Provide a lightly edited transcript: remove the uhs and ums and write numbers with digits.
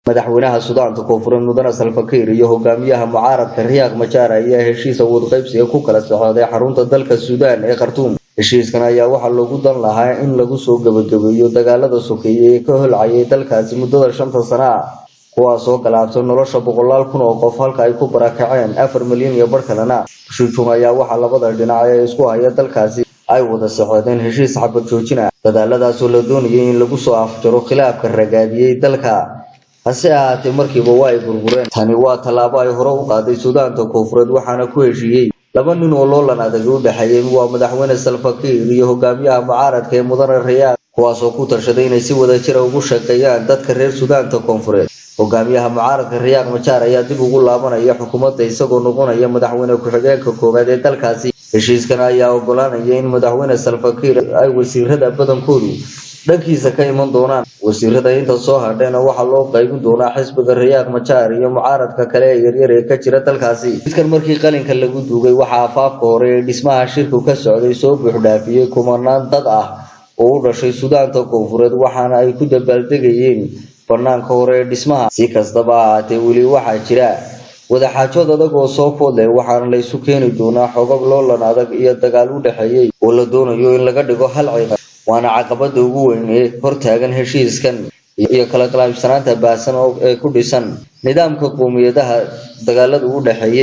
madaxweynaha Suudaanta Koonfureed Mudane Salva Kiir iyo hogaamiyaha mucaaradka Riek Machar ayaa heshiis awood qaybsiga ku kala socday xarunta dalka Suudaan ee Khartoum. heshiiskan ayaa waxaa loogu dan lahaa in lagu soo gabagabeeyo dagaalada sokeeye ee ka holcayay dalkaasi muddada 5 sano ah, kuwaas oo galaabtay nolosha 100,000 oo qof halka ay ku barakaceen 4 milyan iyo bar kalena. Heshiiskan ayaa waxaa labada dhinac ee isku haya dalkaasi ay wada socdeen heshiis xabad joojin ah, dadaaladaas oo la doonayay in lagu soo afjaro khilaafka ragaadiyay dalka. hase ahaatee markiiba waa ay burbureen. Tani waa tallaabo ay hore u qaaday Suudaanta Koonfureed waxaana ku heshiiyay laba nin oo loolan adag u dhaxeeyay waa madaxweyne Salva Kiir iyo hogaamiyaha mucaaradka ee Mudane Riek, kuwaas oo ku tarshaday inay si wada jir ah ugu shaqeeyaan dadka reer Suudaanta Koonfureed. hogaamiyaha mucaaradka Riek Machar ayaa dib ugu laabanaya xukuumadda isagoo noqonaya madaxweyne ku-xigeenka koowaad ee dalkaasi. heshiiskan ayaa ogolaanaya in madaxweyne Salva Kiir ay wasiirada badankoodu dhankiisa ka iman doonaan. wasiirada inta soo hadhayna waxaa loo qaybin doonaa xisbiga Riek Machar iyo mucaaradka kale ee yaryar ee ka jira dalkaasi. midkan markii qalinka lagu duugay waxaa afaafka hore ee dhismaha shirku ka socday soo buux dhaafiyay kumanaan dad ah oo u dhashay Suudaanta Koonfureed waxaana ay ku dabaaldegayeen banaanka hore ee dhismaha. si kastaba ha ahaatee weli waxaa jira wada xaajood adag oo soo food leh waxaana la isu keeni doonaa xogag loolan adag iyo dagaal u dhaxeeyay oo la doonayo in laga dhigo hal ciidan. waana caqabada ugu weyn ee hortaagan heshiiskan iyo kala qaybsanaanta baasan oo ku dhisan nidaamka qoomiyadaha dagaalada u dhaxeeyay.